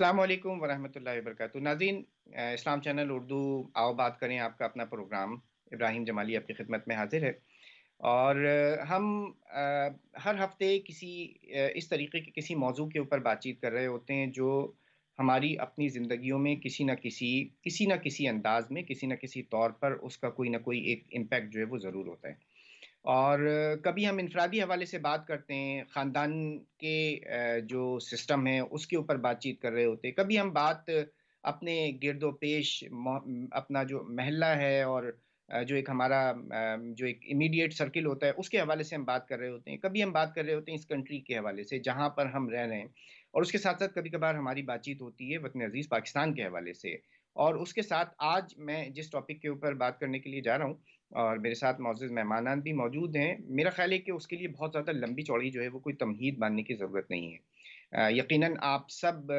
السلام علیکم ورحمۃ اللہ وبرکاتہ ناظرین، اسلام چینل اردو آؤ بات کریں آپ کا اپنا پروگرام ابراہیم جمالی آپ کی خدمت میں حاضر ہے۔ اور ہم ہر ہفتے کسی اس طریقے کے کسی موضوع کے اوپر بات چیت کر رہے ہوتے ہیں جو ہماری اپنی زندگیوں میں کسی نہ کسی انداز میں کسی نہ کسی طور پر اس کا کوئی نہ کوئی ایک امپیکٹ جو ہے وہ ضرور ہوتا ہے۔ اور کبھی ہم انفرادی حوالے سے بات کرتے ہیں، خاندان کے جو سسٹم ہے اس کے اوپر بات چیت کر رہے ہوتے ہیں، کبھی ہم بات اپنے گرد و پیش اپنا جو محلہ ہے اور جو ایک ہمارا جو ایک امیڈیٹ سرکل ہوتا ہے اس کے حوالے سے ہم بات کر رہے ہوتے ہیں، کبھی ہم بات کر رہے ہوتے ہیں اس کنٹری کے حوالے سے جہاں پر ہم رہ رہے ہیں، اور اس کے ساتھ ساتھ کبھی کبھار ہماری بات چیت ہوتی ہے وطن عزیز پاکستان کے حوالے سے۔ اور اس کے ساتھ آج میں جس ٹاپک کے اوپر بات کرنے کے لیے جا رہا ہوں اور میرے ساتھ معزز مہمانان بھی موجود ہیں، میرا خیال ہے کہ اس کے لیے بہت زیادہ لمبی چوڑی جو ہے وہ کوئی تمہید باندھنے کی ضرورت نہیں ہے۔ یقیناً آپ سب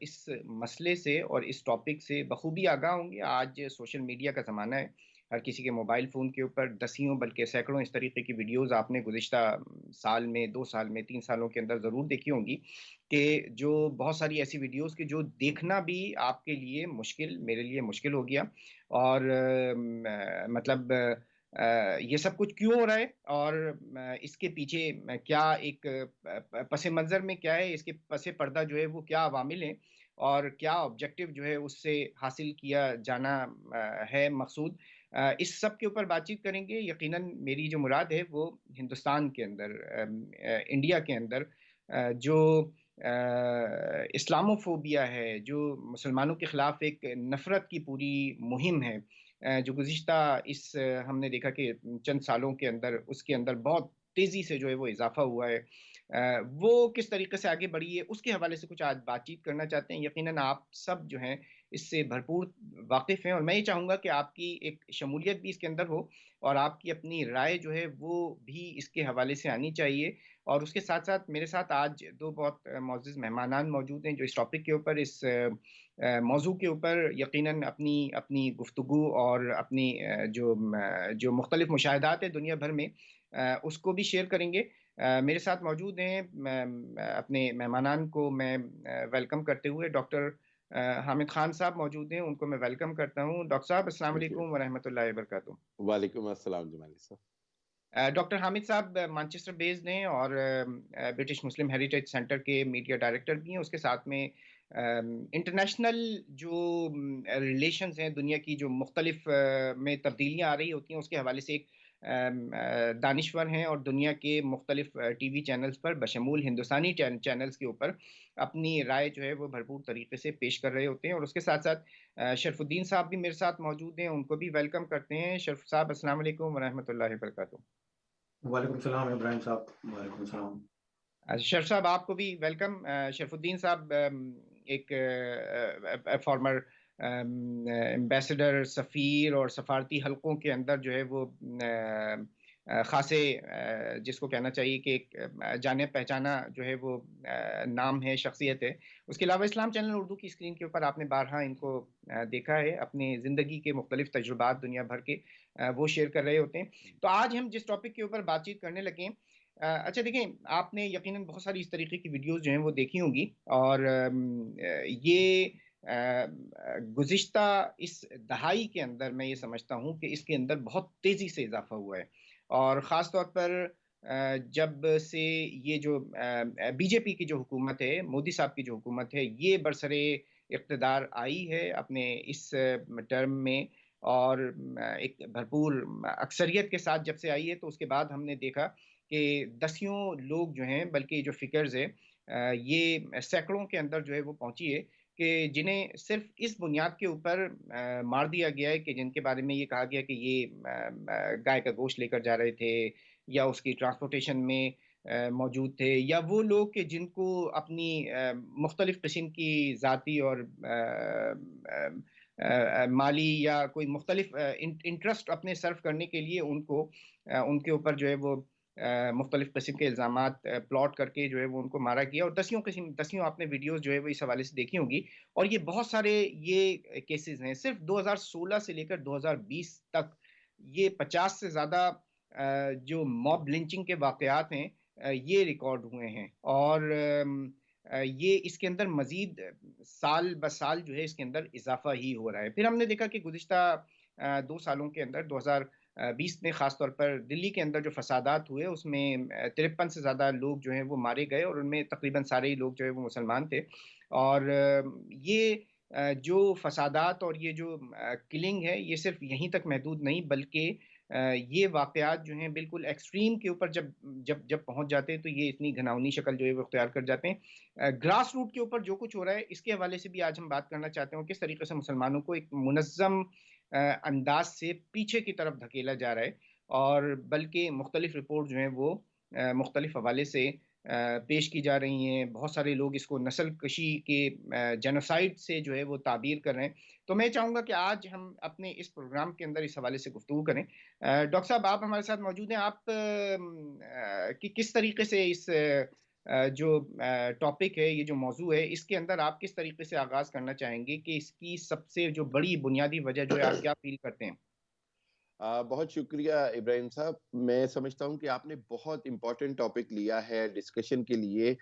اس مسئلے سے اور اس ٹاپک سے بخوبی آگاہ ہوں گے۔ آج سوشل میڈیا کا زمانہ ہے، ہر کسی کے موبائل فون کے اوپر دسیوں بلکہ سینکڑوں اس طریقے کی ویڈیوز آپ نے گزشتہ سال میں، 2 سال میں، 3 سالوں کے اندر ضرور دیکھی ہوں گی، کہ جو بہت ساری ایسی ویڈیوز کہ جو دیکھنا بھی آپ کے لیے مشکل، میرے لیے مشکل ہو گیا۔ اور مطلب یہ سب کچھ کیوں ہو رہا ہے اور اس کے پیچھے کیا ایک پس منظر میں کیا ہے، اس کے پس پردہ جو ہے وہ کیا عوامل ہیں اور کیا آبجیکٹو جو ہے اس سے حاصل کیا جانا ہے مقصود، اس سب کے اوپر بات چیت کریں گے۔ یقیناً میری جو مراد ہے وہ ہندوستان کے اندر، انڈیا کے اندر جو اسلاموفوبیا ہے، جو مسلمانوں کے خلاف ایک نفرت کی پوری مہم ہے، جو گزشتہ اس ہم نے دیکھا کہ چند سالوں کے اندر اس کے اندر بہت تیزی سے جو ہے وہ اضافہ ہوا ہے، وہ کس طریقے سے آگے بڑھی ہے اس کے حوالے سے کچھ آج بات چیت کرنا چاہتے ہیں۔ یقیناً آپ سب جو ہیں اس سے بھرپور واقف ہیں، اور میں یہ چاہوں گا کہ آپ کی ایک شمولیت بھی اس کے اندر ہو اور آپ کی اپنی رائے جو ہے وہ بھی اس کے حوالے سے آنی چاہیے۔ اور اس کے ساتھ ساتھ میرے ساتھ آج دو بہت معزز مہمانان موجود ہیں جو اس ٹاپک کے اوپر، اس موضوع کے اوپر یقیناً اپنی اپنی گفتگو اور اپنی جو مختلف مشاہدات ہیں دنیا بھر میں اس کو بھی شیئر کریں گے۔ میرے ساتھ موجود ہیں، اپنے مہمانان کو میں ویلکم کرتے ہوئے ڈاکٹر حامد خان صاحب موجود ہیں، ان کو میں ویلکم کرتا ہوں۔ ڈاکٹر صاحب السلام تھینک یو. علیکم ورحمۃ اللہ وبرکاتہ۔ وعلیکم السلام جمالی صاحب. ڈاکٹر حامد صاحب مانچسٹر بیسڈ ہیں اور برٹش مسلم ہیریٹیج سینٹر کے میڈیا ڈائریکٹر بھی ہیں، اس کے ساتھ میں انٹرنیشنل جو ریلیشنز ہیں دنیا کی جو مختلف میں تبدیلیاں آ رہی ہوتی ہیں اس کے حوالے سے ایک دانشور ہیں، اور دنیا کے مختلف ٹی وی چینلز پر بشمول ہندوستانی چینلز کے اوپر اپنی رائے جو ہے وہ بھرپور طریقے سے پیش کر رہے ہوتے ہیں۔ اور اس کے ساتھ ساتھ شرف الدین صاحب بھی میرے ساتھ موجود ہیں، ان کو بھی ویلکم کرتے ہیں۔ شرف صاحب السلام علیکم ورحمۃ اللہ وبرکاتہ۔ وعلیکم السلام ابراہیم صاحب، وعلیکم السلام۔ شرف صاحب آپ کو بھی ویلکم۔ شرف الدین صاحب ایک فارمر ایمبیسڈر، سفیر اور سفارتی حلقوں کے اندر جو ہے وہ خاصے جس کو کہنا چاہیے کہ ایک جانے پہچانا جو ہے وہ نام ہے، شخصیت ہے۔ اس کے علاوہ اسلام چینل اردو کی اسکرین کے اوپر آپ نے بارہا ان کو دیکھا ہے، اپنی زندگی کے مختلف تجربات دنیا بھر کے وہ شیئر کر رہے ہوتے ہیں۔ تو آج ہم جس ٹاپک کے اوپر بات چیت کرنے لگے، اچھا دیکھیں، آپ نے یقیناً بہت ساری اس طریقے کی ویڈیوز جو ہیں وہ دیکھی ہوں گی، اور یہ گزشتہ اس دہائی کے اندر میں یہ سمجھتا ہوں کہ اس کے اندر بہت تیزی سے اضافہ ہوا ہے، اور خاص طور پر جب سے یہ جو بی جے پی کی جو حکومت ہے، مودی صاحب کی جو حکومت ہے، یہ برسرے اقتدار آئی ہے اپنے اس ٹرم میں، اور ایک بھرپور اکثریت کے ساتھ جب سے آئی ہے، تو اس کے بعد ہم نے دیکھا کہ دسیوں لوگ جو ہیں، بلکہ جو فگرز ہے یہ سینکڑوں کے اندر جو ہے وہ پہنچی ہے، کہ جنہیں صرف اس بنیاد کے اوپر مار دیا گیا ہے کہ جن کے بارے میں یہ کہا گیا کہ یہ گائے کا گوشت لے کر جا رہے تھے یا اس کی ٹرانسپورٹیشن میں موجود تھے، یا وہ لوگ کہ جن کو اپنی مختلف قسم کی ذاتی اور مالی یا کوئی مختلف انٹرسٹ اپنے صرف کرنے کے لیے ان کے اوپر جو ہے وہ مختلف قسم کے الزامات پلاٹ کر کے جو ہے وہ ان کو مارا گیا، اور دسیوں آپ نے ویڈیوز جو ہے وہ اس حوالے سے دیکھی ہوں گی۔ اور یہ بہت سارے یہ کیسز ہیں، صرف 2016 سے لے کر 2020 تک یہ 50 سے زیادہ جو موب لنچنگ کے واقعات ہیں یہ ریکارڈ ہوئے ہیں، اور یہ اس کے اندر مزید سال بہ سال جو ہے اس کے اندر اضافہ ہی ہو رہا ہے. پھر ہم نے دیکھا کہ گزشتہ 2 سالوں کے اندر 2020 میں خاص طور پر دلی کے اندر جو فسادات ہوئے اس میں 53 سے زیادہ لوگ جو ہیں وہ مارے گئے اور ان میں تقریباً سارے ہی لوگ جو ہے وہ مسلمان تھے. اور یہ جو فسادات اور یہ جو کلنگ ہے یہ صرف یہیں تک محدود نہیں بلکہ یہ واقعات جو ہیں بالکل ایکسٹریم کے اوپر جب پہنچ جاتے ہیں تو یہ اتنی گھناؤنی شکل جو ہے وہ اختیار کر جاتے ہیں. گراس روٹ کے اوپر جو کچھ ہو رہا ہے اس کے حوالے سے بھی آج ہم بات کرنا چاہتے ہیں کس طریقے سے مسلمانوں کو ایک منظم انداز سے پیچھے کی طرف دھکیلا جا رہا ہے اور بلکہ مختلف رپورٹ جو ہیں وہ مختلف حوالے سے پیش کی جا رہی ہیں. بہت سارے لوگ اس کو نسل کشی کے جینوسائیڈ سے جو ہے وہ تعبیر کر رہے ہیں. تو میں چاہوں گا کہ آج ہم اپنے اس پروگرام کے اندر اس حوالے سے گفتگو کریں. ڈاکٹر صاحب آپ ہمارے ساتھ موجود ہیں. آپ کس طریقے سے اس جو ٹاپک ہے یہ جو موضوع ہے اس کے اندر آپ کس طریقے سے آغاز کرنا چاہیں گے کہ اس کی سب سے جو بڑی بنیادی وجہ جو ہے آپ کیا فیل کرتے ہیں؟ بہت شکریہ ابراہیم صاحب. میں سمجھتا ہوں کہ آپ نے بہت امپورٹنٹ ٹاپک لیا ہے ڈسکشن کے لیے،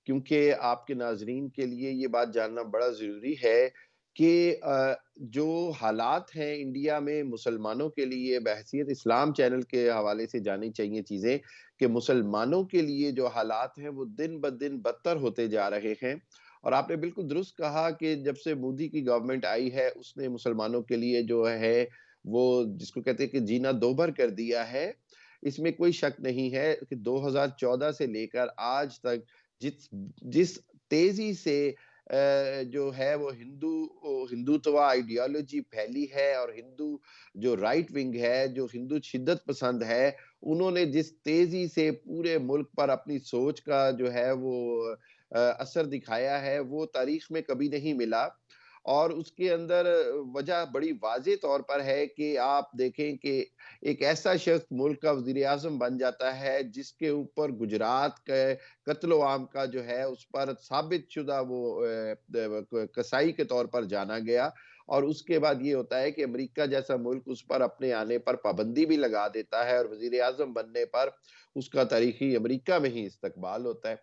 کیونکہ آپ کے ناظرین کے لیے یہ بات جاننا بڑا ضروری ہے کہ جو حالات ہیں انڈیا میں مسلمانوں کے لیے، بحیثیت اسلام چینل کے حوالے سے جانی چاہیے چیزیں کہ مسلمانوں کے لیے جو حالات ہیں وہ دن بدن بدتر ہوتے جا رہے ہیں. اور آپ نے بالکل درست کہا کہ جب سے مودی کی گورنمنٹ آئی ہے اس نے مسلمانوں کے لیے جو ہے وہ جس کو کہتے ہیں کہ جینا دوبھر کر دیا ہے. اس میں کوئی شک نہیں ہے کہ 2014 سے لے کر آج تک جس تیزی سے جو ہے وہ ہندوتوا آئیڈیالوجی پھیلی ہے اور ہندو جو رائٹ ونگ ہے، جو ہندو شدت پسند ہے، انہوں نے جس تیزی سے پورے ملک پر اپنی سوچ کا جو ہے وہ اثر دکھایا ہے وہ تاریخ میں کبھی نہیں ملا. اور اس کے اندر وجہ بڑی واضح طور پر ہے کہ آپ دیکھیں کہ ایک ایسا شخص ملک کا وزیر اعظم بن جاتا ہے جس کے اوپر گجرات کے قتل و عام کا جو ہے اس پر ثابت شدہ وہ کسائی کے طور پر جانا گیا. اور اس کے بعد یہ ہوتا ہے کہ امریکہ جیسا ملک اس پر اپنے آنے پر پابندی بھی لگا دیتا ہے اور وزیر اعظم بننے پر اس کا تاریخی امریکہ میں ہی استقبال ہوتا ہے.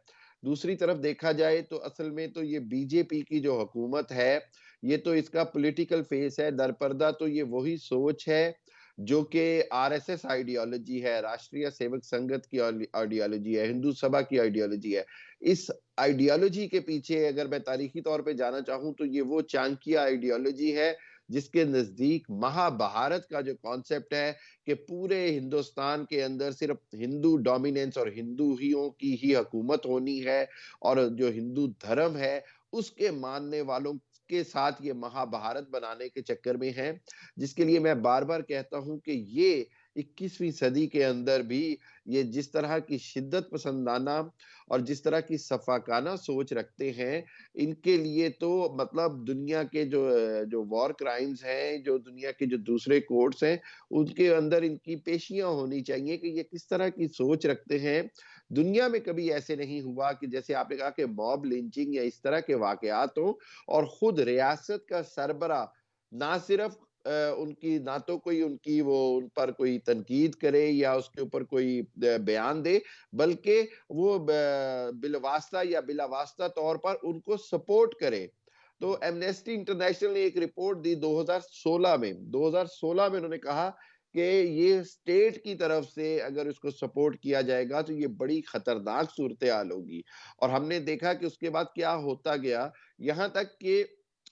دوسری طرف دیکھا جائے تو اصل میں تو یہ بی جے پی کی جو حکومت ہے یہ تو اس کا پولیٹیکل فیس ہے. درپردہ تو یہ وہی سوچ ہے جو کہ آر ایس ایس آئیڈیالوجی ہے، راشٹریہ سیوک سنگت کی آئیڈیالوجی ہے، ہندو سبھا کی آئیڈیالوجی ہے. اس آئیڈیالوجی کے پیچھے اگر میں تاریخی طور پہ جانا چاہوں تو یہ وہ چانکیہ آئیڈیالوجی ہے جس کے نزدیک مہا بھارت کا جو کانسیپٹ ہے کہ پورے ہندوستان کے اندر صرف ہندو ڈومیننس اور ہندو ہیوں کی ہی حکومت ہونی ہے اور جو ہندو دھرم ہے اس کے ماننے والوں کے ساتھ یہ مہا بھارت بنانے کے چکر میں ہیں، جس کے لیے میں بار بار کہتا ہوں کہ یہ 21ویں صدی کے اندر بھی یہ جس طرح کی شدت پسندانہ اور جس طرح کی صفاقانہ سوچ رکھتے ہیں ان کے لیے تو مطلب دنیا کے جو وار کرائمز ہیں، جو دنیا کے جو دوسرے کورٹس ہیں ان کے اندر ان کی پیشیاں ہونی چاہیے کہ یہ کس طرح کی سوچ رکھتے ہیں. دنیا میں کبھی ایسے نہیں ہوا کہ جیسے آپ نے کہا کہ موب لنچنگ یا اس طرح کے واقعات ہوں اور خود ریاست کا سربراہ نہ صرف ان کی نہ تو کوئی ان کی وہ ان پر کوئی تنقید کرے یا اس کے اوپر کوئی بیان دے بلکہ وہ بالواسطہ یا بلا واسطہ طور پر ان کو سپورٹ کرے. تو ایمنیسٹی انٹرنیشنل نے ایک رپورٹ دی 2016 میں انہوں نے کہا کہ یہ اسٹیٹ کی طرف سے اگر اس کو سپورٹ کیا جائے گا تو یہ بڑی خطرناک صورتحال ہوگی. اور ہم نے دیکھا کہ اس کے بعد کیا ہوتا گیا، یہاں تک کہ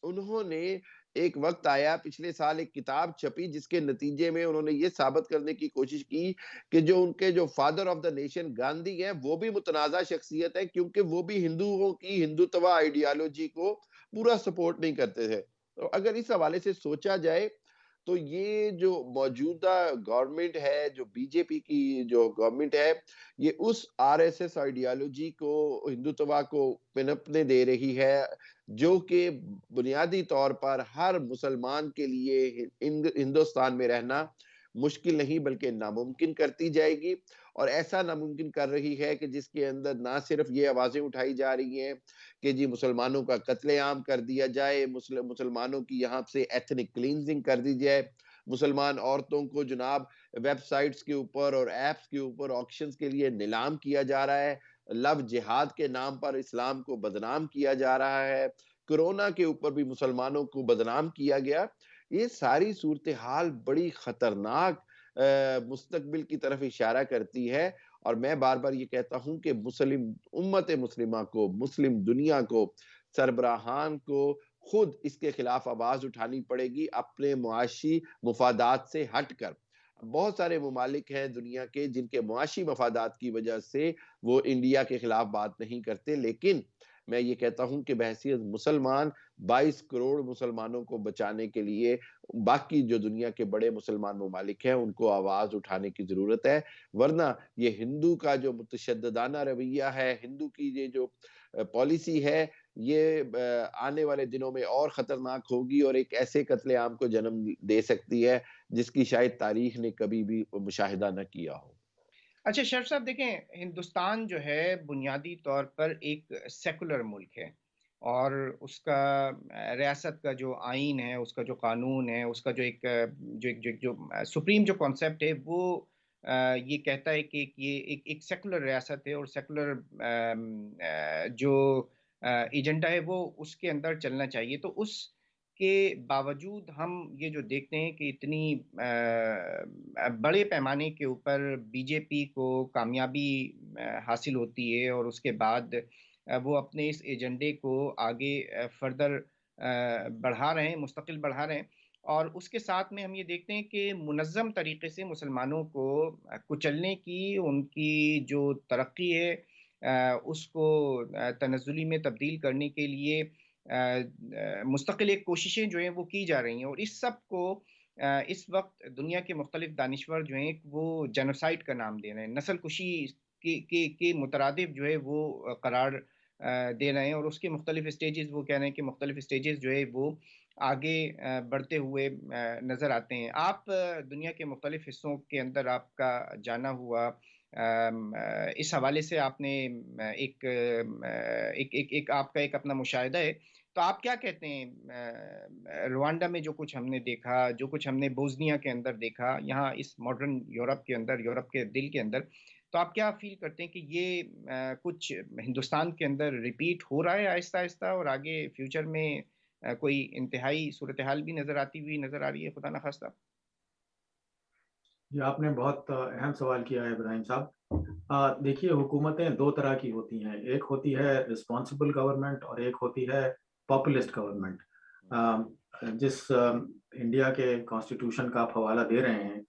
انہوں نے ایک وقت آیا پچھلے سال ایک کتاب چھپی جس کے نتیجے میں انہوں نے یہ ثابت کرنے کی کوشش کی کہ جو ان کے جو father of the nation Gandhi ہیں وہ بھی متنازع شخصیت ہے کیونکہ وہ بھی ہندوؤں کی ہندوتوا آئیڈیالوجی کو پورا سپورٹ نہیں کرتے تھے. تو اگر اس حوالے سے سوچا جائے تو یہ جو موجودہ گورنمنٹ ہے، جو بی جے پی کی جو گورنمنٹ ہے، یہ اس آر ایس ایس آئیڈیالوجی کو ہندوتوا کو پنپنے دے رہی ہے جو کہ بنیادی طور پر ہر مسلمان کے لیے ہندوستان میں رہنا مشکل نہیں بلکہ ناممکن کرتی جائے گی. اور ایسا ناممکن کر رہی ہے کہ جس کے اندر نہ صرف یہ آوازیں اٹھائی جا رہی ہیں کہ جی مسلمانوں کا قتل عام کر دیا جائے، مسلمانوں کی یہاں سے ایتھنک کلینزنگ کر دی جائے، مسلمان عورتوں کو جناب ویب سائٹس کے اوپر اور ایپس کے اوپر آکشنز کے لیے نیلام کیا جا رہا ہے، لو جہاد کے نام پر اسلام کو بدنام کیا جا رہا ہے، کرونا کے اوپر بھی مسلمانوں کو بدنام کیا گیا. یہ ساری صورتحال بڑی خطرناک مستقبل کی طرف اشارہ کرتی ہے. اور میں بار بار یہ کہتا ہوں کہ مسلم امت مسلمہ کو، مسلم دنیا کو، سربراہان کو خود اس کے خلاف آواز اٹھانی پڑے گی، اپنے معاشی مفادات سے ہٹ کر. بہت سارے ممالک ہیں دنیا کے جن کے معاشی مفادات کی وجہ سے وہ انڈیا کے خلاف بات نہیں کرتے، لیکن میں یہ کہتا ہوں کہ بحیثیت مسلمان 22 کروڑ مسلمانوں کو بچانے کے لیے باقی جو دنیا کے بڑے مسلمان ممالک ہیں ان کو آواز اٹھانے کی ضرورت ہے. ورنہ یہ ہندو کا جو متشددانہ رویہ ہے، ہندو کی یہ جو پالیسی ہے، یہ آنے والے دنوں میں اور خطرناک ہوگی اور ایک ایسے قتل عام کو جنم دے سکتی ہے جس کی شاید تاریخ نے کبھی بھی مشاہدہ نہ کیا ہو. اچھا شرف صاحب، دیکھیں ہندوستان جو ہے بنیادی طور پر ایک سیکولر ملک ہے، اور اس کا ریاست کا جو آئین ہے، اس کا جو قانون ہے، اس کا جو ایک سپریم جو کانسیپٹ ہے وہ یہ کہتا ہے کہ یہ ایک سیکولر ریاست ہے، اور سیکولر جو ایجنڈا ہے وہ اس کے اندر چلنا چاہیے. تو اس کے باوجود ہم یہ جو دیکھتے ہیں کہ اتنی بڑے پیمانے کے اوپر بی جے پی کو کامیابی حاصل ہوتی ہے، اور اس کے بعد وہ اپنے اس ایجنڈے کو آگے فردر بڑھا رہے ہیں، مستقل بڑھا رہے ہیں. اور اس کے ساتھ میں ہم یہ دیکھتے ہیں کہ منظم طریقے سے مسلمانوں کو کچلنے کی، ان کی جو ترقی ہے اس کو تنزلی میں تبدیل کرنے کے لیے مستقل ایک کوششیں جو ہیں وہ کی جا رہی ہیں. اور اس سب کو اس وقت دنیا کے مختلف دانشور جو ہیں وہ جینوسائیڈ کا نام دے رہے ہیں، نسل کشی کے مترادف جو ہے وہ قرار دے رہے ہیں. اور اس کے مختلف اسٹیجز وہ کہہ رہے ہیں کہ مختلف اسٹیجز جو ہے وہ آگے بڑھتے ہوئے نظر آتے ہیں. آپ دنیا کے مختلف حصوں کے اندر آپ کا جانا ہوا، اس حوالے سے آپ نے ایک آپ کا ایک اپنا مشاہدہ ہے. تو آپ کیا کہتے ہیں روانڈا میں جو کچھ ہم نے دیکھا، جو کچھ ہم نے بوزنیا کے اندر دیکھا، یہاں اس ماڈرن یورپ کے اندر، یورپ کے دل کے اندر، تو آپ کیا فیل کرتے ہیں کہ یہ کچھ ہندوستان کے اندر ریپیٹ ہو رہا ہے آہستہ آہستہ، اور آگے فیوچر میں کوئی انتہائی صورتحال بھی نظر آتی ہوئی نظر آ رہی ہے خدا نخواستہ؟ یہ آپ نے بہت اہم سوال کیا ہے ابراہیم صاحب. دیکھیے حکومتیں دو طرح کی ہوتی ہیں، ایک ہوتی ہے رسپانسبل گورنمنٹ اور ایک ہوتی ہے پاپولسٹ گورنمنٹ. جس انڈیا کے کانسٹیٹیوشن کا آپ حوالہ دے رہے ہیں،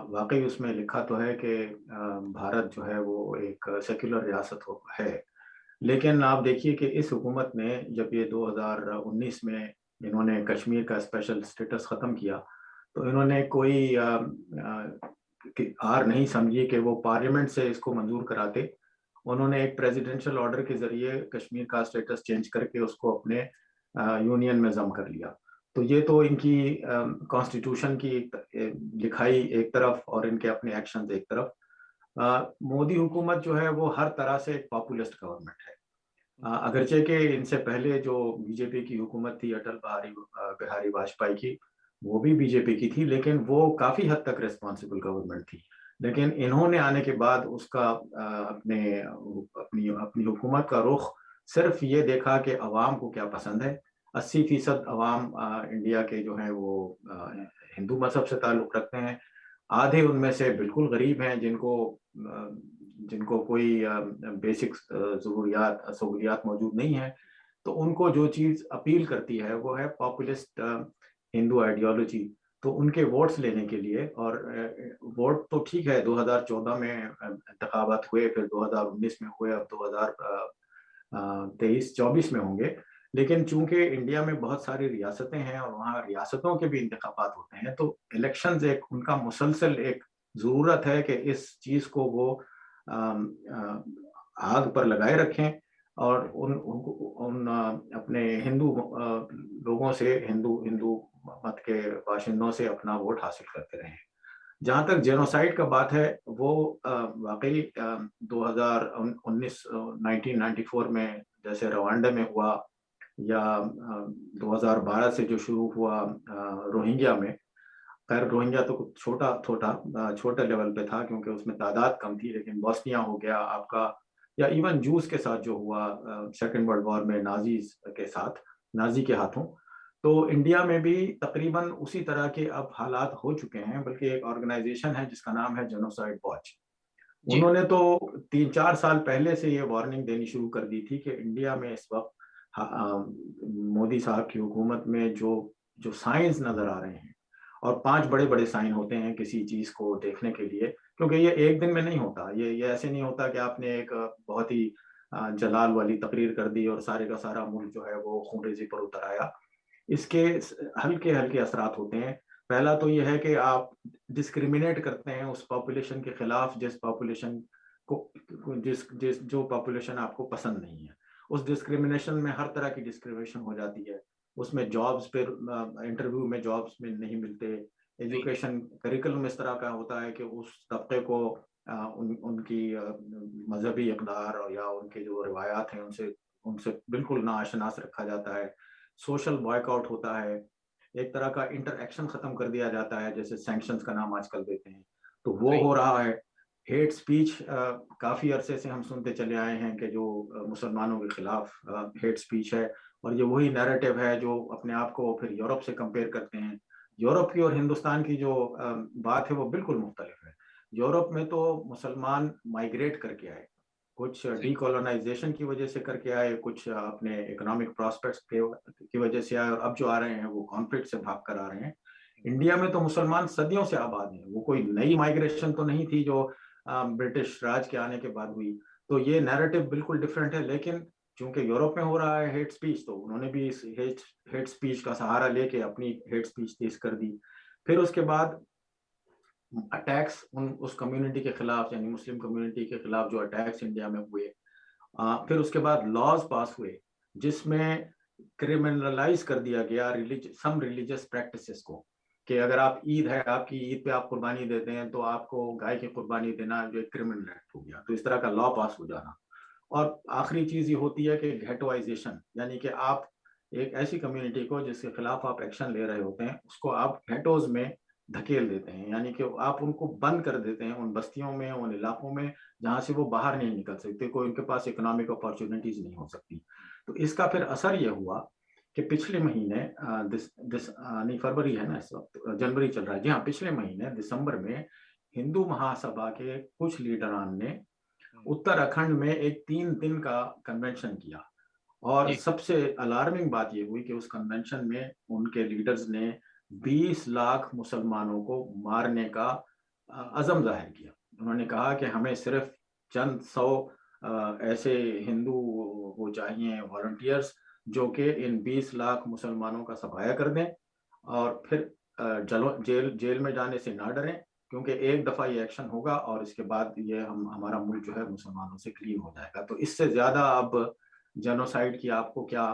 واقعی اس میں لکھا تو ہے کہ بھارت جو ہے وہ ایک سیکولر ریاست ہے. لیکن آپ دیکھیے کہ اس حکومت نے جب یہ 2019 میں انہوں نے کشمیر کا اسپیشل اسٹیٹس ختم کیا تو انہوں نے کوئی ہار نہیں سمجھی کہ وہ پارلیمنٹ سے اس کو منظور کراتے. انہوں نے ایک پریزیڈنشل آرڈر کے ذریعے کشمیر کا اسٹیٹس چینج کر کے اس کو اپنے یونین میں ضم کر لیا. تو یہ تو ان کی کانسٹیٹیوشن کی لکھائی ایک طرف اور ان کے اپنے ایکشنز ایک طرف. مودی حکومت جو ہے وہ ہر طرح سے ایک پاپولسٹ گورنمنٹ ہے. اگرچہ کہ ان سے پہلے جو بی جے پی کی حکومت تھی اٹل بہاری واجپئی کی، وہ بھی بی جے پی کی تھی، لیکن وہ کافی حد تک ریسپانسبل گورنمنٹ تھی. لیکن انہوں نے آنے کے بعد اس کا اپنی حکومت کا رخ صرف یہ دیکھا کہ عوام کو کیا پسند ہے. 80% عوام انڈیا کے جو ہیں وہ ہندو مذہب سے تعلق رکھتے ہیں. آدھے ان میں سے بالکل غریب ہیں جن کو کوئی بیسک سہولیات موجود نہیں ہیں. تو ان کو جو چیز اپیل کرتی ہے وہ ہے پاپولسٹ ہندو آئیڈیالوجی. تو ان کے ووٹس لینے کے لیے، اور ووٹ تو ٹھیک ہے 2014 میں انتخابات ہوئے، پھر 2019 میں ہوئے، اب 2023-24 میں ہوں گے. لیکن چونکہ انڈیا میں بہت ساری ریاستیں ہیں اور وہاں ریاستوں کے بھی انتخابات ہوتے ہیں، تو الیکشنز ایک ان کا مسلسل ایک ضرورت ہے کہ اس چیز کو وہ آگ پر لگائے رکھیں اور ان اپنے ہندو لوگوں سے، ہندو مت کے باشندوں سے اپنا ووٹ حاصل کرتے رہیں. جہاں تک جینوسائیڈ کا بات ہے، وہ واقعی 1994 میں جیسے روانڈا میں ہوا، یا 2012 سے جو شروع ہوا روہنگیا میں. خیر روہنگیا تو چھوٹے لیول پہ تھا کیونکہ اس میں تعداد کم تھی، لیکن بوسنیا ہو گیا، آپ کا یا ایون جوس کے ساتھ جو ہوا سیکنڈ ورلڈ وار میں نازیز کے ساتھ، نازی کے ہاتھوں، تو انڈیا میں بھی تقریباً اسی طرح کے اب حالات ہو چکے ہیں. بلکہ ایک آرگنائزیشن ہے جس کا نام ہے جینوسائڈ واچ، انہوں نے تو 3-4 سال پہلے سے یہ وارننگ دینی شروع کر دی تھی کہ انڈیا میں اس وقت مودی صاحب کی حکومت میں جو سائنس نظر آ رہے ہیں، اور 5 بڑے بڑے سائن ہوتے ہیں کسی چیز کو دیکھنے کے لیے، کیونکہ یہ ایک دن میں نہیں ہوتا، یہ ایسے نہیں ہوتا کہ آپ نے ایک بہت ہی جلال والی تقریر کر دی اور سارے کا سارا ملک جو ہے وہ خونریزی پر اتر آیا. اس کے ہلکے ہلکے اثرات ہوتے ہیں. پہلا تو یہ ہے کہ آپ ڈسکریمنیٹ کرتے ہیں اس پاپولیشن کے خلاف جس پاپولیشن کو جو پاپولیشن آپ کو پسند نہیں ہے. اس ڈسکریمنیشن میں ہر طرح کی ڈسکریمنیشن ہو جاتی ہے. اس میں جابز پہ انٹرویو میں جابز میں نہیں ملتے. ایجوکیشن کریکلم اس طرح کا ہوتا ہے کہ اس طبقے کو ان کی مذہبی اقدار یا ان کے جو روایات ہیں ان سے بالکل ناآشناس رکھا جاتا ہے. سوشل بائک آؤٹ ہوتا ہے. ایک طرح کا انٹر ایکشن ختم کر دیا جاتا ہے، جیسے سینکشنز کا نام آج کل دیتے ہیں، تو وہ ہو رہا ہے. ہیٹ سپیچ کافی عرصے سے ہم سنتے چلے آئے ہیں کہ جو مسلمانوں کے خلاف ہیٹ سپیچ ہے، اور یہ وہی نیریٹو ہے جو اپنے آپ کو پھر یورپ سے کمپیئر کرتے ہیں. یورپ کی اور ہندوستان کی جو بات ہے وہ بالکل مختلف ہے. یورپ میں تو مسلمان مائیگریٹ کر کے آئے، کچھ ڈی کولونائزیشن کی وجہ سے کر کے آئے، کچھ اپنے اکنامک پراسپیکٹس کی وجہ سے آئے، اور اب جو آ رہے ہیں وہ کانفلکٹ سے بھاگ کر آ رہے ہیں. انڈیا میں تو مسلمان صدیوں سے آباد ہیں. وہ کوئی نئی مائیگریشن تو نہیں تھی جو برٹش راج کے آنے کے بعد ہوئی. تو یہ نیریٹو بالکل ڈفرینٹ ہے. لیکن چونکہ یورپ میں ہو رہا ہے ہیٹ سپیچ، تو انہوں نے بھی اس ہیٹ سپیچ کا سہارا لے کے اپنی ہیٹ سپیچ تیز کر دی. پھر اس کے بعد اٹیکس اس کمیونٹی کے خلاف، یعنی مسلم کمیونٹی کے خلاف جو اٹیکس انڈیا میں ہوئے. پھر اس کے بعد لاز پاس ہوئے جس میں کرمنلائز کر دیا گیا سم ریلیجس پریکٹسز کو، کہ اگر آپ عید ہے، آپ کی عید پہ آپ قربانی دیتے ہیں تو آپ کو گائے کی قربانی دینا جو ایک کرمنل ایکٹ ہو گیا. تو اس طرح کا لا پاس ہو جانا. اور آخری چیز یہ ہوتی ہے کہ گھیٹوائزیشن، یعنی کہ آپ ایک ایسی کمیونٹی کو جس کے خلاف آپ ایکشن لے رہے ہوتے ہیں اس کو آپ گھیٹوز میں دھکیل دیتے ہیں، یعنی کہ آپ ان کو بند کر دیتے ہیں ان بستیوں میں، ان علاقوں میں جہاں سے وہ باہر نہیں نکل سکتے، کوئی ان کے پاس اکنامک اپارچونیٹیز نہیں ہو سکتی. تو اس کا پھر اثر یہ ہوا کہ پچھلے مہینے نہیں فروری ہے نا اس وقت، جنوری چل رہا ہے، جی ہاں، پچھلے مہینے دسمبر میں ہندو مہاسبھا کے کچھ لیڈران نے اتراکھنڈ میں ایک 3 دن کا کنونشن کیا. اور سب سے الارمنگ بات یہ ہوئی کہ اس کنونشن میں ان کے لیڈرز نے 20 لاکھ مسلمانوں کو مارنے کا عزم ظاہر کیا. انہوں نے کہا کہ ہمیں صرف چند 100 ایسے ہندو وہ چاہیے والنٹیئرز جو کہ ان 20 لاکھ مسلمانوں کا صفایا کر دیں، اور پھر جیل میں جانے سے نہ ڈریں، کیونکہ ایک دفعہ یہ ایکشن ہوگا اور اس کے بعد یہ ہمارا ملک جو ہے مسلمانوں سے کلین ہو جائے گا. تو اس سے زیادہ اب جینوسائیڈ کی آپ کو کیا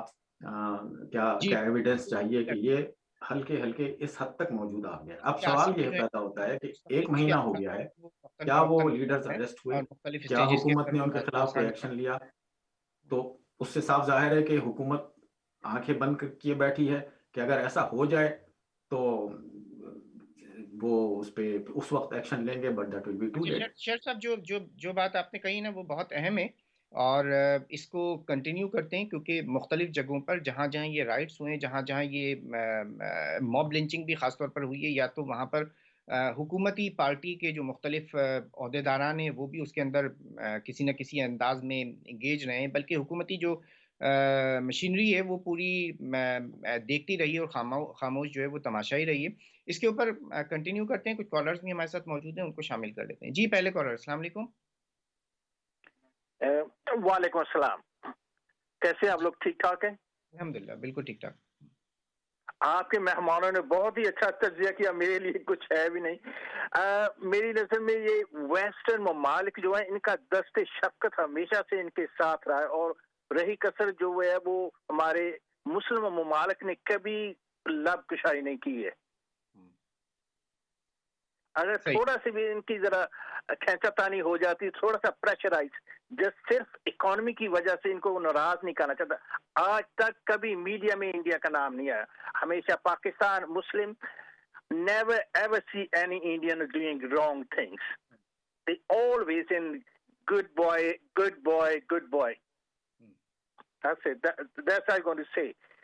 ایویڈنس چاہیے کہ یہ ہلکے ہلکے اس حد تک موجود آ گیا. اب سوال یہ پیدا ہوتا ہے کہ 1 مہینہ ہو گیا ہے، کیا وہ لیڈرز اریسٹ ہوئے؟ کیا حکومت نے ان کے خلاف کوئی ایکشن لیا؟ تو اس سے صاف ظاہر ہے کہ حکومت آنکھیں بند کیے بیٹھی ہے کہ اگر ایسا ہو جائے تو وہ اس پہ اس وقت ایکشن لیں گے، but that will be too late. شیر صاحب جو بات آپ نے کہی نا وہ بہت اہم ہے، اور اس کو کنٹینیو کرتے ہیں، کیونکہ مختلف جگہوں پر جہاں جہاں یہ رائٹس ہوئے، جہاں جہاں یہ موب لنچنگ بھی خاص طور پر ہوئی ہے، یا تو وہاں پر حکومتی پارٹی کے جو مختلف عہدیداران ہیں وہ بھی اس کے اندر کسی نہ کسی انداز میں انگیج رہے ہیں، بلکہ حکومتی جو مشینری ہے وہ پوری دیکھتی رہی ہے اور خاموش جو ہے وہ تماشائی رہی ہے. اس کے اوپر کنٹینیو کرتے ہیں. کچھ کالرز بھی ہمارے ساتھ موجود ہیں، ان کو شامل کر لیتے ہیں. جی پہلے کالر. السلام علیکم. وعلیکم السلام. کیسے آپ لوگ؟ ٹھیک ٹھاک ہیں؟ الحمدللہ بالکل ٹھیک ٹھاک. آپ کے مہمانوں نے بہت ہی اچھا تجزیہ کیا، میرے لیے کچھ ہے بھی نہیں. میری نظر میں یہ ویسٹرن ممالک جو ہیں ان کا دست شفقت ہمیشہ سے ان کے ساتھ رہا ہے، اور رہی کسر جو ہے وہ ہمارے مسلم ممالک نے کبھی لب کشائی نہیں کی ہے. اگر تھوڑا سی بھی ان کی ذرا کھینچا تانی ہو جاتی، تھوڑا سا پریشرائز، جس صرف اکانومی کی وجہ سے ان کو ناراض نہیں کرنا چاہتا. آج تک کبھی میڈیا میں انڈیا کا نام نہیں آیا. ہمیشہ پاکستان مسلم never ever see any Indian doing wrong things. They always in good boy, good boy, good boy. That's it. That's what I'm going to say.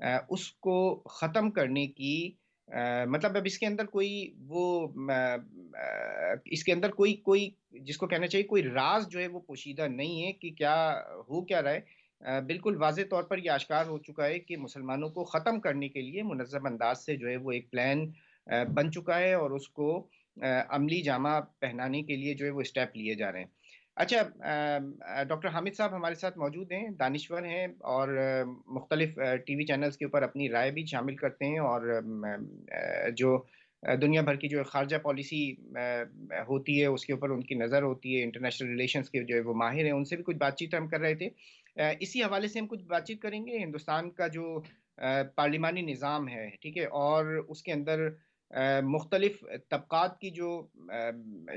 اس کو ختم کرنے کی مطلب اب اس کے اندر کوئی وہ اس کے اندر کوئی جس کو کہنا چاہیے کوئی راز جو ہے وہ پوشیدہ نہیں ہے کہ کیا ہو کیا رہا ہے. بالکل واضح طور پر یہ آشکار ہو چکا ہے کہ مسلمانوں کو ختم کرنے کے لیے منظم انداز سے جو ہے وہ ایک پلان بن چکا ہے اور اس کو عملی جامہ پہنانے کے لیے جو ہے وہ اسٹیپ لیے جا رہے ہیں. اچھا ڈاکٹر حامد صاحب ہمارے ساتھ موجود ہیں, دانشور ہیں اور مختلف ٹی وی چینلز کے اوپر اپنی رائے بھی شامل کرتے ہیں اور جو دنیا بھر کی جو خارجہ پالیسی ہوتی ہے اس کے اوپر ان کی نظر ہوتی ہے, انٹرنیشنل ریلیشنز کے جو ہے وہ ماہر ہیں, ان سے بھی کچھ بات چیت ہم کر رہے تھے. اسی حوالے سے ہم کچھ بات چیت کریں گے ہندوستان کا جو پارلیمانی نظام ہے, ٹھیک ہے, اور اس کے اندر مختلف طبقات کی جو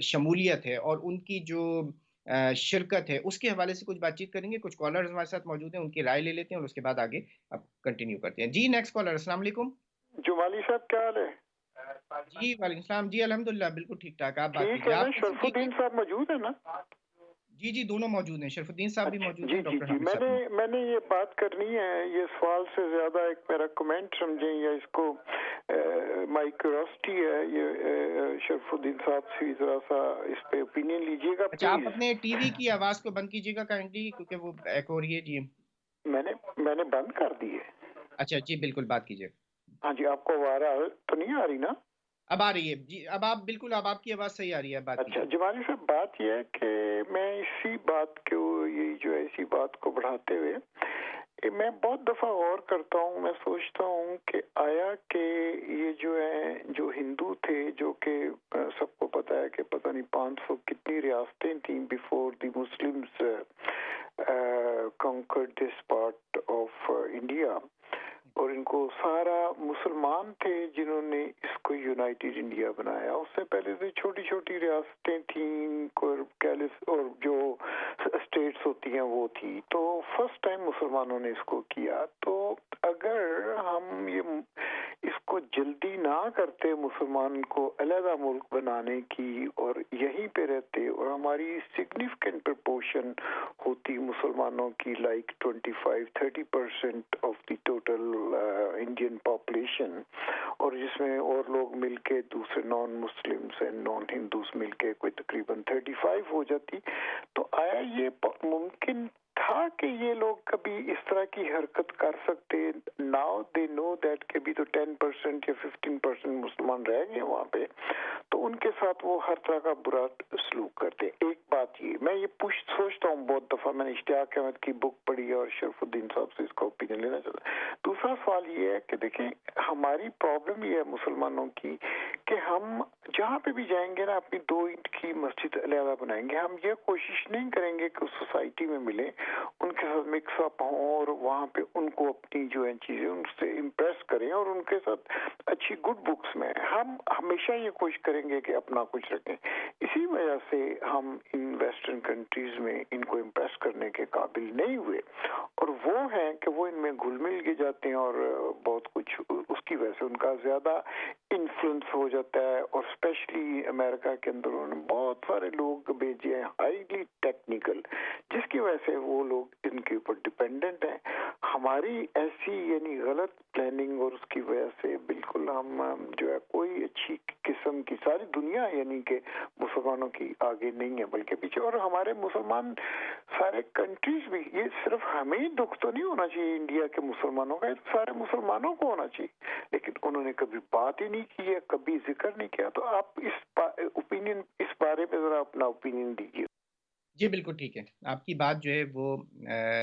شمولیت ہے اور ان کی جو شرکت ہے اس کے حوالے سے کچھ بات چیت کریں گے. کچھ کالرز ہمارے ساتھ موجود ہیں, ان کی رائے لے لیتے ہیں اور اس کے بعد آگے اب کنٹینیو کرتے ہیں. جی نیکسٹ کالر. السلام علیکم. جمالی صاحب کیا حال ہے؟ جی وعلیکم السلام. جی الحمدللہ بالکل ٹھیک ٹھاک. آپ بات ٹھیک کیجیے. ہے نا, آپ شرف الدین صاحب موجود ہے نا؟ جی جی دونوں موجود ہیں, شرف الدین صاحب بھی موجود ہیں, جی ڈاکٹر جی حامد صاحب بھی. میں نے یہ بات کرنی ہے, یہ سوال سے زیادہ ایک میرا کمنٹ سمجھیں یا اس کو مائی کیوریوسٹی ہے, یہ شرف الدین صاحب سے ذرا سا اس پہ اوپینین لیجیے گا اچھا, آپ پلیز. اپنے ٹی وی کی آواز کو بند کیجیے گا کائنڈلی کیونکہ وہ ایک ہو رہی ہے. جی میں نے بند کر دی ہے. اچھا جی بالکل بات کیجیے. ہاں جی, آپ کو آواز تو نہیں آ رہی نا؟ اب آ رہی ہے جی, اب آپ بالکل, اب آپ کی آواز صحیح آ رہی ہے. بات اچھا کیجیے. جمالی صاحب, بات یہ ہے کہ میں اسی بات کو, یہ جو ہے اسی بات کو بڑھاتے ہوئے میں بہت دفعہ غور کرتا ہوں, میں سوچتا ہوں کہ آیا کہ یہ جو ہے جو ہندو تھے, جو کہ سب کو پتا ہے کہ پتہ نہیں 500 کتنی ریاستیں تھیں before the Muslims conquered this part of India, اور ان کو سارا مسلمان تھے جنہوں نے اس کو یونائٹڈ انڈیا بنایا. اس سے پہلے تو چھوٹی چھوٹی ریاستیں تھیں اور جو اسٹیٹس ہوتی ہیں وہ تھی, تو فرسٹ ٹائم مسلمانوں نے اس کو کیا. تو اگر ہم اس کو جلدی نہ کرتے مسلمان کو علیحدہ ملک بنانے کی اور یہیں پہ رہتے, اور ہماری سگنیفیکنٹ پرپورشن ہوتی مسلمانوں کی like 25-30% of the total Indian population, اور جس میں اور لوگ مل کے دوسرے non Muslims and non Hindus مل کے کوئی تقریباً 35 ہو جاتی, تو آیا یہ ممکن تھا کہ یہ لوگ کبھی اس طرح کی حرکت کر سکتے؟ ناؤ دے نو دیٹ کہ بھی تو 10% یا 15% مسلمان رہ گئے وہاں پہ, تو ان کے ساتھ وہ ہر طرح کا برا سلوک کرتے. ایک بات یہ میں یہ سوچتا ہوں بہت دفعہ, میں نے اشتیاق احمد کی بک پڑھی اور شرف الدین صاحب سے اس کا اوپینین لینا چاہتا ہوں. دوسرا سوال یہ ہے کہ دیکھیں ہماری پرابلم یہ ہے مسلمانوں کی کہ ہم جہاں پہ بھی جائیں گے نا اپنی 2 اینٹ کی مسجد علیحدہ بنائیں گے, ہم یہ کوشش نہیں کریں گے کہ اس سوسائٹی میں ملیں, ان کے ساتھ مکس اپ ہوں اور وہاں پہ ان کو اپنی جو ہے چیزیں ان سے امپریس کریں اور ان کے ساتھ اچھی گڈ بکس میں. ہم ہمیشہ یہ کوشش کریں گے کہ اپنا کچھ رکھیں. اسی وجہ سے ہم ان ویسٹرن کنٹریز میں ان کو امپریس کرنے کے قابل نہیں ہوئے, اور وہ ہیں کہ وہ ان میں گھل مل کے جاتے ہیں اور بہت کچھ اس کی وجہ سے ان کا زیادہ انفلوئنس ہو جاتا ہے. اور اسپیشلی امریکہ کے اندر انہوں نے بہت سارے لوگ بھیجے ہیں ہائیلی ٹیکنیکل, جس کی وجہ سے وہ لوگ ان کے اوپر ڈپینڈنٹ ہیں. ہماری ایسی یعنی غلط پلاننگ اور اس کی وجہ سے بالکل ہم جو ہے کوئی اچھی قسم کی ساری دنیا یعنی کہ مسلمانوں کی آگے نہیں ہے بلکہ پیچھے. اور ہمارے مسلمان سارے کنٹریز بھی, یہ صرف ہمیں دکھ تو نہیں ہونا چاہیے انڈیا کے مسلمانوں کا, یہ سارے مسلمانوں کو ہونا چاہیے, لیکن انہوں نے کبھی بات ہی نہیں کی ہے, کبھی ذکر نہیں کیا. تو آپ اس بارے میں ذرا اپنا اوپینین دیجیے. جی بالکل ٹھیک ہے, آپ کی بات جو ہے وہ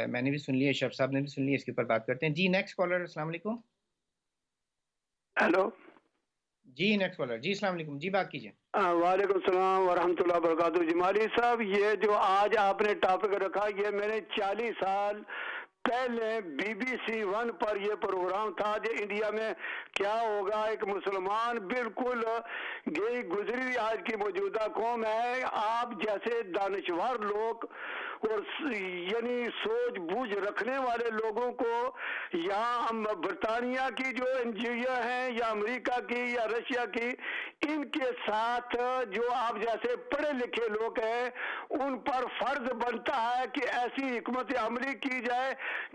میں نے بھی سن لی ہے, شرف صاحب نے بھی سن لی ہے, اس کے اوپر بات کرتے ہیں. جی نیکسٹ کالر. السلام علیکم. ہیلو. جی نیکسٹ کالر. جی السلام علیکم. جی بات کیجیے. وعلیکم السلام ورحمۃ اللہ وبرکاتہ. جمالی صاحب, یہ جو آج آپ نے ٹاپک رکھا, یہ میں نے 40 سال پہلے BBC 1 پر یہ پروگرام تھا جو انڈیا میں کیا ہوگا, ایک مسلمان بالکل گئی گزری آج کی موجودہ قوم ہے, آپ جیسے دانشور لوگ اور یعنی سوچ بوجھ رکھنے والے لوگوں کو یہاں برطانیہ کی جو NGO ہیں یا امریکہ کی یا رشیا کی, ان کے ساتھ جو آپ جیسے پڑھے لکھے لوگ ہیں ان پر فرض بنتا ہے کہ ایسی حکمت عملی کی جائے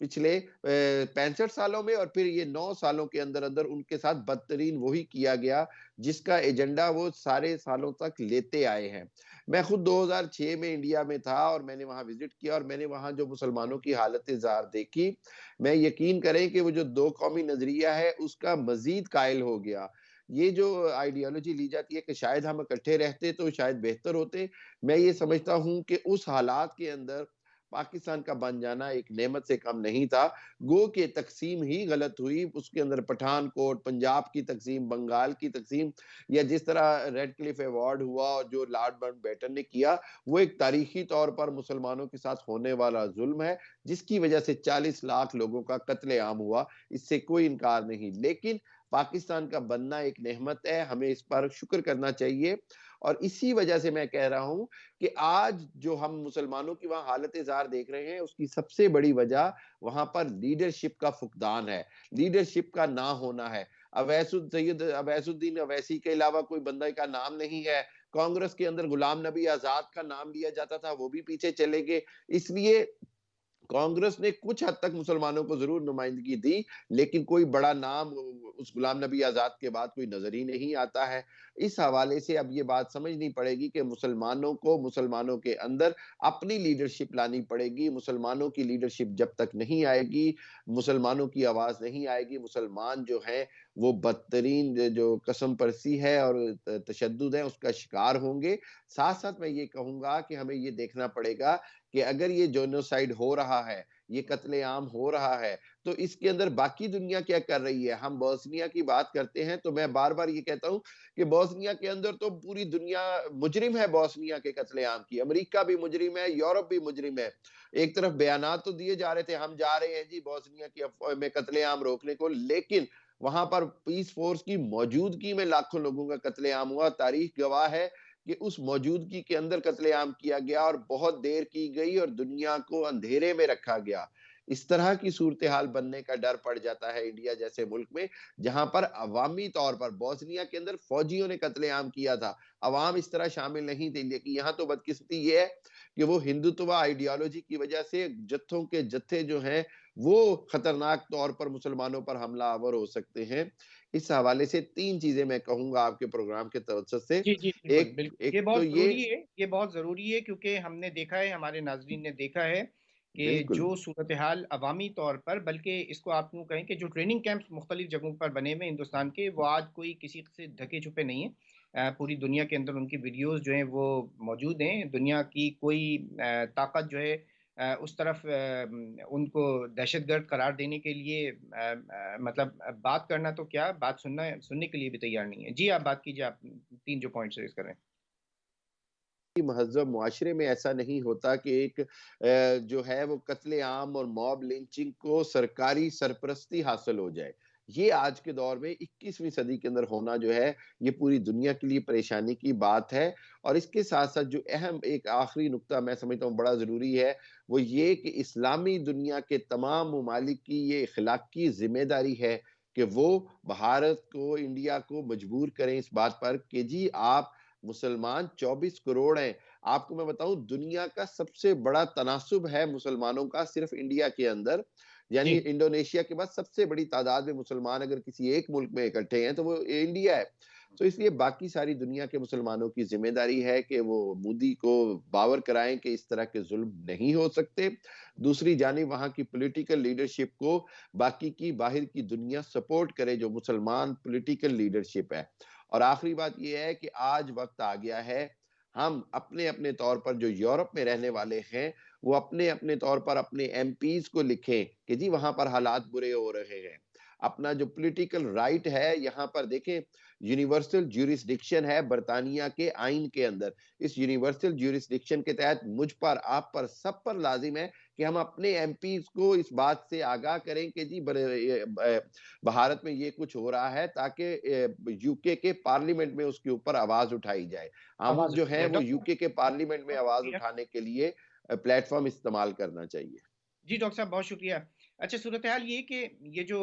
پچھلے 65 سالوں میں، اور پھر یہ 9 سالوں کے اندر اندر ان کے ساتھ بدترین وہی کیا گیا جس کا ایجنڈا وہ سارے سالوں تک لیتے آئے ہیں۔ میں خود 2006 میں انڈیا میں تھا اور میں نے وہاں وزٹ کیا، اور میں نے وہاں جو مسلمانوں کی حالت زار دیکھی، میں یقین کریں کہ وہ جو دو قومی نظریہ ہے اس کا مزید قائل ہو گیا۔ یہ جو آئیڈیالوجی لی جاتی ہے کہ شاید ہم اکٹھے رہتے تو شاید بہتر ہوتے، میں یہ سمجھتا ہوں کہ اس حالات کے اندر پاکستان کا بن جانا ایک نعمت سے کم نہیں تھا۔ گو کہ تقسیم ہی غلط ہوئی، اس کے اندر پٹھان کوٹ، پنجاب کی تقسیم، بنگال کی تقسیم، یا جس طرح ریڈ کلف ایوارڈ ہوا اور جو لارڈ ماؤنٹ بیٹن نے کیا، وہ ایک تاریخی طور پر مسلمانوں کے ساتھ ہونے والا ظلم ہے جس کی وجہ سے 40 لاکھ لوگوں کا قتل عام ہوا، اس سے کوئی انکار نہیں۔ لیکن پاکستان کا بننا ایک نعمت ہے، ہمیں اس پر شکر کرنا چاہیے، اور اسی وجہ سے میں کہہ رہا ہوں کہ آج جو ہم مسلمانوں کی وہاں حالت زار دیکھ رہے ہیں، اس کی سب سے بڑی وجہ وہاں پر لیڈرشپ کا فقدان ہے، لیڈرشپ کا نہ ہونا ہے۔ سید اویس الدین اویسی کے علاوہ کوئی بندہ کا نام نہیں ہے۔ کانگریس کے اندر غلام نبی آزاد کا نام لیا جاتا تھا، وہ بھی پیچھے چلے گئے۔ اس لیے کانگریس نے کچھ حد تک مسلمانوں کو ضرور نمائندگی دی، لیکن کوئی بڑا نام اس غلام نبی آزاد کے بعد کوئی نظر ہی نہیں آتا ہے۔ اس حوالے سے اب یہ بات سمجھنی پڑے گی کہ مسلمانوں کو مسلمانوں کے اندر اپنی لیڈرشپ لانی پڑے گی۔ مسلمانوں کی لیڈرشپ جب تک نہیں آئے گی، مسلمانوں کی آواز نہیں آئے گی، مسلمان جو ہیں وہ بدترین جو قسم پرسی ہے اور تشدد ہے اس کا شکار ہوں گے۔ ساتھ ساتھ میں یہ کہوں گا کہ ہمیں یہ دیکھنا پڑے گا کہ اگر یہ جینوسائیڈ ہو رہا ہے، یہ قتل عام ہو رہا ہے، تو اس کے اندر باقی دنیا کیا کر رہی ہے؟ ہم بوسنیا کی بات کرتے ہیں تو میں بار بار یہ کہتا ہوں کہ بوسنیا کے اندر تو پوری دنیا مجرم ہے، بوسنیا کے قتل عام کی۔ امریکہ بھی مجرم ہے، یورپ بھی مجرم ہے۔ ایک طرف بیانات تو دیے جا رہے تھے ہم جا رہے ہیں جی بوسنیا کی میں قتل عام روکنے کو، لیکن وہاں پر پیس فورس کی موجودگی میں لاکھوں لوگوں کا قتل عام ہوا۔ تاریخ گواہ ہے کہ اس موجودگی کے اندر قتل عام کیا گیا اور بہت دیر کی گئی اور دنیا کو اندھیرے میں رکھا گیا۔ اس طرح کی صورتحال بننے کا ڈر پڑ جاتا ہے انڈیا جیسے ملک میں، جہاں پر عوامی طور پر بوسنیا کے اندر فوجیوں نے قتل عام کیا تھا، عوام اس طرح شامل نہیں تھی۔ لیکن یہاں تو بدقسمتی یہ ہے کہ وہ ہندوتوا آئیڈیالوجی کی وجہ سے جتھوں کے جتھے جو ہیں وہ خطرناک طور پر مسلمانوں پر حملہ آور ہو سکتے ہیں۔ اس حوالے سے 3 چیزیں میں کہوں گا آپ کے پروگرام کے توسط سے۔ جی جی بالکل بالکل، یہ ایک تو بہت ضروری ہے، یہ بہت ضروری ہے، کیونکہ ہم نے دیکھا ہے، ہمارے ناظرین نے دیکھا ہے کہ بالکل جو صورتحال عوامی طور پر، بلکہ اس کو آپ یوں کہیں کہ جو ٹریننگ کیمپس مختلف جگہوں پر بنے ہوئے ہندوستان کے، وہ آج کوئی کسی سے ڈھکے چھپے نہیں ہیں۔ پوری دنیا کے اندر ان کی ویڈیوز جو ہیں وہ موجود ہیں۔ دنیا کی کوئی طاقت جو ہے اس طرف ان کو دہشت گرد قرار دینے کے لیے مطلب بات کرنا تو کیا، بات سننے کے لیے بھی تیار نہیں ہے۔ جی آپ بات کیجیے، آپ 3 جو پوائنٹس ریز کر رہے ہیں۔ مہذب معاشرے میں ایسا نہیں ہوتا کہ ایک جو ہے وہ قتل عام اور موب لنچنگ کو سرکاری سرپرستی حاصل ہو جائے۔ یہ آج کے دور میں 21ویں صدی کے اندر ہونا جو ہے یہ پوری دنیا کے لیے پریشانی کی بات ہے۔ اور اس کے ساتھ ساتھ جو اہم ایک آخری نقطہ میں سمجھتا ہوں بڑا ضروری ہے، وہ یہ کہ اسلامی دنیا کے تمام ممالک کی یہ اخلاقی ذمہ داری ہے کہ وہ بھارت کو، انڈیا کو مجبور کریں اس بات پر کہ جی آپ مسلمان 24 کروڑ ہیں۔ آپ کو میں بتاؤں دنیا کا سب سے بڑا تناسب ہے مسلمانوں کا صرف انڈیا کے اندر، یعنی جی انڈونیشیا کے بعد سب سے بڑی تعداد میں مسلمان اگر کسی ایک ملک میں اکٹھے ہیں تو وہ انڈیا ہے۔ تو اس لیے باقی ساری دنیا کے مسلمانوں کی ذمہ داری ہے کہ وہ مودی کو باور کرائیں کہ اس طرح کے ظلم نہیں ہو سکتے۔ دوسری جانب وہاں کی پولیٹیکل لیڈرشپ کو باقی کی باہر کی دنیا سپورٹ کرے جو مسلمان پولیٹیکل لیڈرشپ ہے۔ اور آخری بات یہ ہے کہ آج وقت آ گیا ہے ہم اپنے اپنے طور پر جو یورپ میں رہنے والے ہیں وہ اپنے اپنے طور پر اپنے ایم پیز کو لکھیں کہ جی وہاں پر حالات برے ہو رہے ہیں۔ اپنا جو پولیٹیکل رائٹ ہے یہاں پر دیکھیں یونیورسل جیورسڈکشن ہے برطانیہ کے آئین کے اندر، اس یونیورسل جیورسڈکشن کے تحت مجھ پر، آپ پر، سب پر لازم ہے کہ ہم اپنے ایم پیز کو اس بات سے آگاہ کریں کہ جی بھارت میں یہ کچھ ہو رہا ہے، تاکہ یو کے پارلیمنٹ میں اس کے اوپر آواز اٹھائی جائے۔ ہم جو ہیں وہ یو کے پارلیمنٹ میں آواز اٹھانے کے لیے پلیٹ فارم استعمال کرنا چاہیے۔ جی ڈاکٹر صاحب بہت شکریہ۔ اچھا، صورتحال یہ کہ یہ جو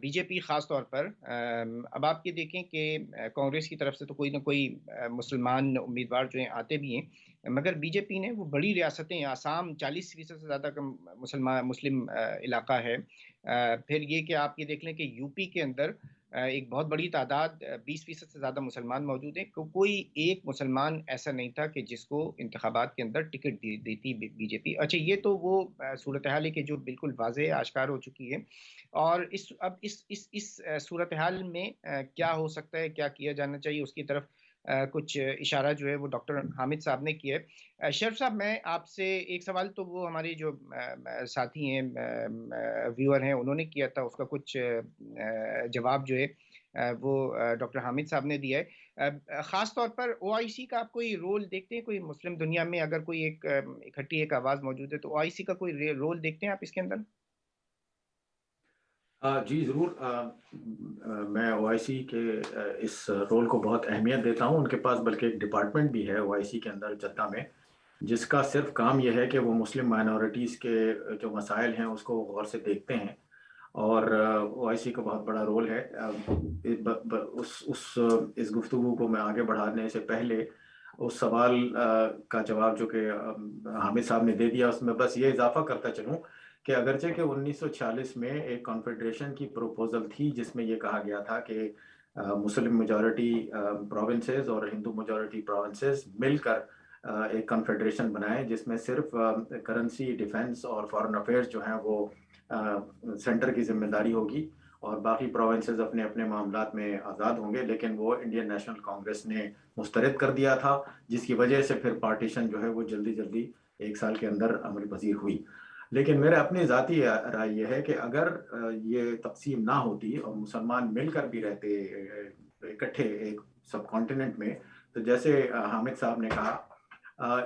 بی جے پی خاص طور پر اب آپ یہ دیکھیں کہ کانگریس کی طرف سے تو کوئی نہ کوئی مسلمان امیدوار جو ہیں آتے بھی ہیں، مگر بی جے پی نے وہ بڑی ریاستیں، آسام 40% سے زیادہ کا مسلم علاقہ ہے، پھر یہ کہ آپ یہ دیکھ لیں کہ یو پی کے اندر ایک بہت بڑی تعداد 20% سے زیادہ مسلمان موجود ہیں، کوئی ایک مسلمان ایسا نہیں تھا کہ جس کو انتخابات کے اندر ٹکٹ دیتی بی جے پی۔ اچھا، یہ تو وہ صورتحال ہے کہ جو بالکل واضح آشکار ہو چکی ہے، اور اس صورتحال میں کیا ہو سکتا ہے، کیا کیا جانا چاہیے، اس کی طرف کچھ اشارہ جو ہے وہ ڈاکٹر حامد صاحب نے کیا ہے۔ شریف صاحب، میں آپ سے ایک سوال تو وہ ہمارے جو ساتھی ہیں، ویور ہیں، انہوں نے کیا تھا، اس کا کچھ جواب جو ہے وہ ڈاکٹر حامد صاحب نے دیا ہے۔ خاص طور پر او آئی سی کا آپ کوئی رول دیکھتے ہیں؟ کوئی مسلم دنیا میں اگر کوئی ایک اکٹھی ایک آواز موجود ہے تو او آئی سی کا کوئی رول دیکھتے ہیں آپ اس کے اندر؟ جی ضرور، میں او آئی سی کے اس رول کو بہت اہمیت دیتا ہوں۔ ان کے پاس بلکہ ایک ڈپارٹمنٹ بھی ہے او آئی سی کے اندر جدہ میں، جس کا صرف کام یہ ہے کہ وہ مسلم مائنورٹیز کے جو مسائل ہیں اس کو غور سے دیکھتے ہیں، اور او آئی سی کا بہت بڑا رول ہے۔ اس گفتگو کو میں آگے بڑھانے سے پہلے اس سوال کا جواب جو کہ حامد صاحب نے دے دیا، اس میں بس یہ اضافہ کرتا چلوں کہ اگرچہ کہ 1946 میں ایک کانفیڈریشن کی پروپوزل تھی جس میں یہ کہا گیا تھا کہ مسلم میجورٹی پروونسز اور ہندو میجورٹی پروونسز مل کر ایک کنفیڈریشن بنائے جس میں صرف کرنسی، ڈیفنس اور فارن افیئرز جو ہیں وہ سینٹر کی ذمہ داری ہوگی، اور باقی پروونسز اپنے اپنے معاملات میں آزاد ہوں گے، لیکن وہ انڈین نیشنل کانگریس نے مسترد کر دیا تھا، جس کی وجہ سے پھر پارٹیشن جو ہے وہ جلدی جلدی 1 سال کے اندر عمل پذیر ہوئی۔ لیکن میرے اپنی ذاتی رائے یہ ہے کہ اگر یہ تقسیم نہ ہوتی اور مسلمان مل کر بھی رہتے اکٹھے ایک سب کانٹیننٹ میں، تو جیسے حامد صاحب نے کہا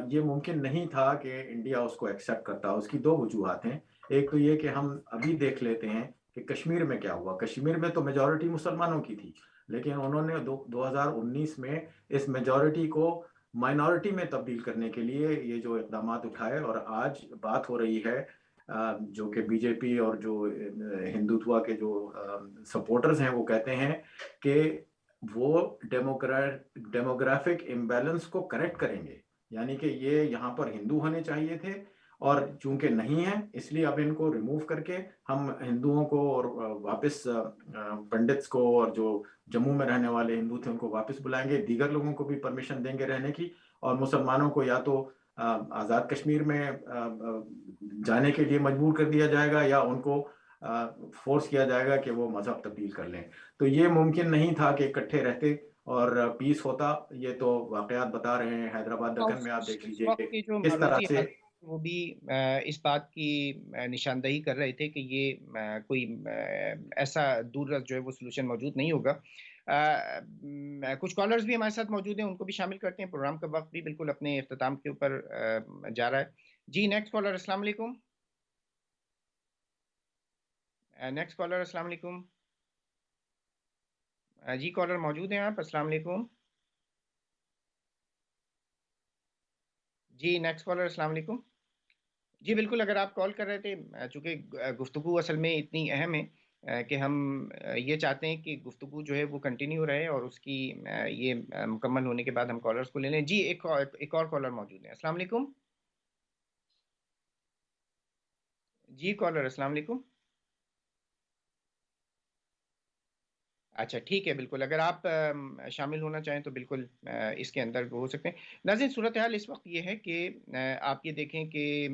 یہ ممکن نہیں تھا کہ انڈیا اس کو ایکسیپٹ کرتا۔ اس کی 2 وجوہات ہیں۔ ایک تو یہ کہ ہم ابھی دیکھ لیتے ہیں کہ کشمیر میں کیا ہوا۔ کشمیر میں تو میجورٹی مسلمانوں کی تھی، لیکن انہوں نے 2019 میں اس میجورٹی کو مائنورٹی میں تبدیل کرنے کے لیے یہ جو اقدامات اٹھائے، اور آج بات ہو رہی ہے جو کہ بی جے پی اور جو ہندوتوا کے جو سپورٹرز ہیں وہ کہتے ہیں کہ وہ ڈیموگرافک امبیلنس کو کریکٹ کریں گے، یعنی کہ یہ یہاں پر ہندو ہونے چاہیے تھے اور چونکہ نہیں ہیں اس لیے اب ان کو ریموو کر کے ہم ہندوؤں کو اور واپس پنڈتس کو اور جو جموں میں رہنے والے ہندو تھے ان کو واپس بلائیں گے، دیگر لوگوں کو بھی پرمیشن دیں گے رہنے کی، اور مسلمانوں کو یا تو آزاد کشمیر میں جانے کے لیے مجبور کر دیا جائے گا یا ان کو فورس کیا جائے گا کہ وہ مذہب تبدیل کر لیں۔ تو یہ ممکن نہیں تھا کہ اکٹھے رہتے اور پیس ہوتا۔ یہ تو واقعات بتا رہے ہیں، حیدرآباد دکن میں آپ دیکھ لیجئے کہ کس طرح سے وہ بھی اس بات کی نشاندہی کر رہے تھے کہ یہ کوئی ایسا دور رس جو ہے وہ سلوشن موجود نہیں ہوگا۔ کچھ کالرز بھی ہمارے ساتھ موجود ہیں، ان کو بھی شامل کرتے ہیں، پروگرام کا وقت بھی بالکل اپنے اختتام کے اوپر جا رہا ہے۔ جی نیکسٹ کالر، السلام علیکم۔ نیکسٹ کالر، السلام علیکم۔ جی کالر موجود ہیں آپ؟ السلام علیکم۔ جی نیکسٹ کالر، السلام علیکم۔ جی بالکل، اگر آپ کال کر رہے تھے، چونکہ گفتگو اصل میں اتنی اہم ہے کہ ہم یہ چاہتے ہیں کہ گفتگو جو ہے وہ کنٹینیو رہے، اور اس کی یہ مکمل ہونے کے بعد ہم کالرز کو لے لیں۔ جی ایک اور کالر موجود ہے، السلام علیکم۔ جی کالر، السلام علیکم۔ اچھا ٹھیک ہے، بالکل اگر آپ شامل ہونا چاہیں تو بالکل اس کے اندر ہو سکتے ہیں۔ ناظرین، صورتحال اس وقت یہ ہے کہ آپ یہ دیکھیں کہ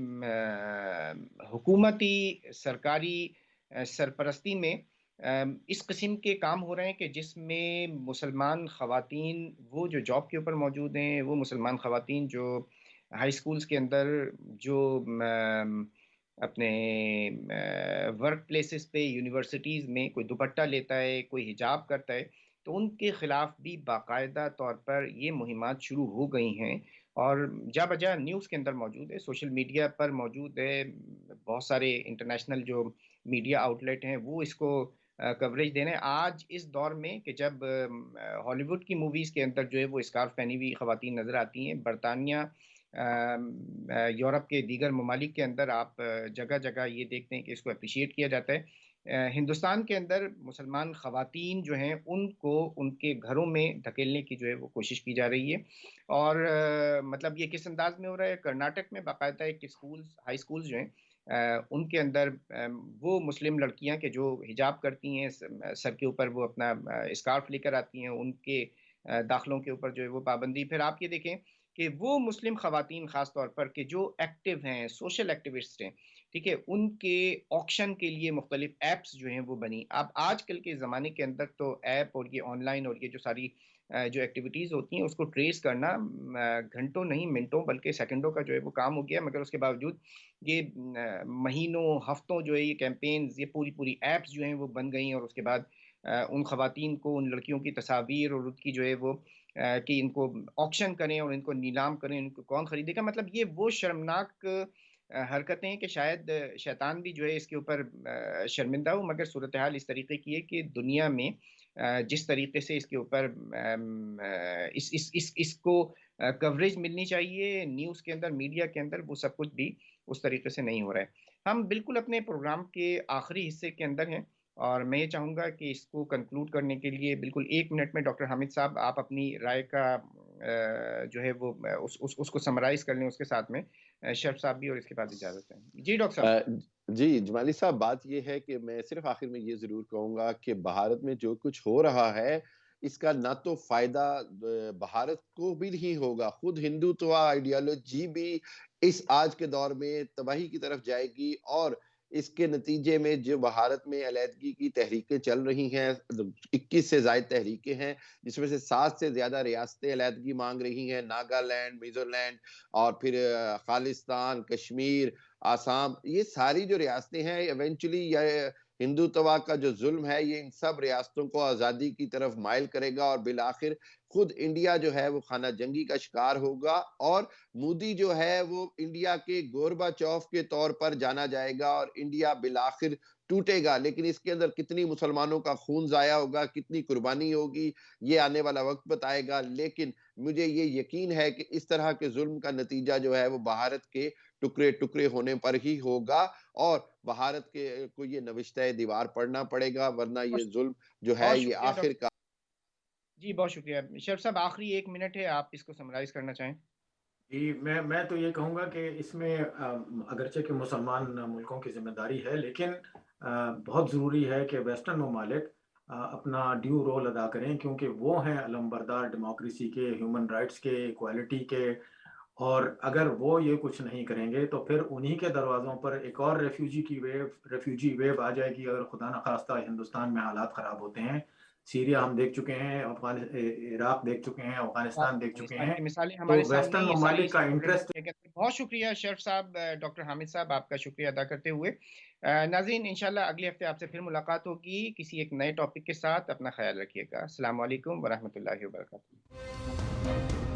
حکومتی سرکاری سرپرستی میں اس قسم کے کام ہو رہے ہیں کہ جس میں مسلمان خواتین وہ جو جاب کے اوپر موجود ہیں، وہ مسلمان خواتین جو ہائی سکولز کے اندر جو اپنے ورک پلیسز پہ، یونیورسٹیز میں کوئی دوپٹہ لیتا ہے، کوئی حجاب کرتا ہے، تو ان کے خلاف بھی باقاعدہ طور پر یہ مہمات شروع ہو گئی ہیں، اور جا بجا نیوز کے اندر موجود ہے، سوشل میڈیا پر موجود ہے، بہت سارے انٹرنیشنل جو میڈیا آؤٹ لیٹ ہیں وہ اس کو کوریج دے رہے ہیں۔ آج اس دور میں کہ جب ہالی ووڈ کی موویز کے اندر جو ہے وہ اسکارف پہنی ہوئی خواتین نظر آتی ہیں، برطانیہ یورپ کے دیگر ممالک کے اندر آپ جگہ جگہ یہ دیکھتے ہیں کہ اس کو اپریشیٹ کیا جاتا ہے۔ ہندوستان کے اندر مسلمان خواتین جو ہیں ان کو ان کے گھروں میں دھکیلنے کی جو ہے وہ کوشش کی جا رہی ہے، اور مطلب یہ کس انداز میں ہو رہا ہے؟ کرناٹک میں باقاعدہ ایک ہائی سکولز جو ہیں ان کے اندر وہ مسلم لڑکیاں کہ جو حجاب کرتی ہیں، سر کے اوپر وہ اپنا اسکارف لے کر آتی ہیں، ان کے داخلوں کے اوپر جو ہے وہ پابندی۔ پھر آپ یہ دیکھیں کہ وہ مسلم خواتین خاص طور پر کہ جو ایکٹیو ہیں، سوشل ایکٹیوسٹ ہیں، ٹھیک ہے، ان کے آکشن کے لیے مختلف ایپس جو ہیں وہ بنی۔ اب آج کل کے زمانے کے اندر تو ایپ اور یہ آن لائن اور یہ جو ساری جو ایکٹیویٹیز ہوتی ہیں اس کو ٹریس کرنا گھنٹوں نہیں منٹوں بلکہ سیکنڈوں کا جو ہے وہ کام ہو گیا، مگر اس کے باوجود یہ مہینوں ہفتوں جو ہے یہ کیمپینز، یہ پوری ایپس جو ہیں وہ بن گئی، اور اس کے بعد ان خواتین کو، ان لڑکیوں کی تصاویر اور ان کی جو ہے وہ کہ ان کو آکشن کریں اور ان کو نیلام کریں، ان کو کون خریدے گا۔ مطلب یہ وہ شرمناک حرکتیں کہ شاید شیطان بھی جو ہے اس کے اوپر شرمندہ ہو، مگر صورتحال اس طریقے کی ہے کہ دنیا میں جس طریقے سے اس کے اوپر اس کو کوریج ملنی چاہیے نیوز کے اندر، میڈیا کے اندر، وہ سب کچھ بھی اس طریقے سے نہیں ہو رہا ہے۔ ہم بالکل اپنے پروگرام کے آخری حصے کے اندر ہیں، اور میں یہ چاہوں گا کہ اس کو کنکلوڈ کرنے کے لیے بالکل 1 منٹ میں ڈاکٹر حامد صاحب آپ اپنی رائے کا جو ہے وہ اس کو سمرائز کر لیں، اس کے ساتھ میں شرف صاحب بھی، اور اس کے بعد اجازت ہے۔ جی ڈاکٹر صاحب۔ جی جمالی صاحب، بات یہ ہے کہ میں صرف آخر میں یہ ضرور کہوں گا کہ بھارت میں جو کچھ ہو رہا ہے اس کا نہ تو فائدہ بھارت کو بھی نہیں ہوگا، خود ہندوتوا آئیڈیالوجی بھی اس آج کے دور میں تباہی کی طرف جائے گی، اور اس کے نتیجے میں جو بھارت میں علیحدگی کی تحریکیں چل رہی ہیں، 21 سے زائد تحریکیں ہیں، جس میں سے 7 سے زیادہ ریاستیں علیحدگی مانگ رہی ہیں، ناگالینڈ، میزولینڈ، اور پھر خالستان، کشمیر، آسام، یہ ساری جو ریاستیں ہیں ایونچولی یہ ہندوتوا کا جو ظلم ہے یہ ان سب ریاستوں کو آزادی کی طرف مائل کرے گا، اور بالآخر خود انڈیا جو ہے وہ خانہ جنگی کا شکار ہوگا، اور مودی جو ہے وہ انڈیا کے گوربا چوف کے طور پر جانا جائے گا، اور انڈیا بالآخر ٹوٹے گا۔ لیکن اس کے اندر کتنی مسلمانوں کا خون ضائع ہوگا، کتنی قربانی ہوگی، یہ آنے والا وقت بتائے گا، لیکن مجھے یہ یقین ہے کہ اس طرح کے ظلم کا نتیجہ جو ہے وہ بھارت کے ٹکڑے ٹکڑے ہونے پر ہی ہوگا، اور بھارت کے کو یہ نوشتہ دیوار پڑھنا پڑے گا، ورنہ یہ ظلم جو ہے یہ آخر کا۔ جی بہت شکریہ شرف صاحب، آخری 1 منٹ ہے، آپ اس کو سمرائز کرنا چاہیں۔ جی میں تو یہ کہوں گا کہ اس میں اگرچہ کہ مسلمان ملکوں کی ذمہ داری ہے، لیکن بہت ضروری ہے کہ ویسٹرن ممالک اپنا ڈیو رول ادا کریں، کیونکہ وہ ہیں علم بردار ڈیموکریسی کے، ہیومن رائٹس کے، ایکوالٹی کے، اور اگر وہ یہ کچھ نہیں کریں گے تو پھر انہی کے دروازوں پر ایک اور ریفیوجی ویو آ جائے گی۔ اگر خدا نخواستہ ہندوستان میں حالات خراب ہوتے ہیں، سیریا ہم دیکھ چکے ہیں، عراق دیکھ چکے ہیں، افغانستان دیکھ چکے ہیں، کی مثالیں تو ہمارے سامنے ویسٹرن ممالک کا انٹرسٹ۔ بہت شکریہ شرف صاحب، ڈاکٹر حامد صاحب، آپ کا شکریہ ادا کرتے ہوئے ناظرین انشاءاللہ اگلے ہفتے آپ سے پھر ملاقات ہوگی کسی ایک نئے ٹاپک کے ساتھ۔ اپنا خیال رکھیے گا۔ السلام علیکم ورحمۃ اللہ وبرکاتہ۔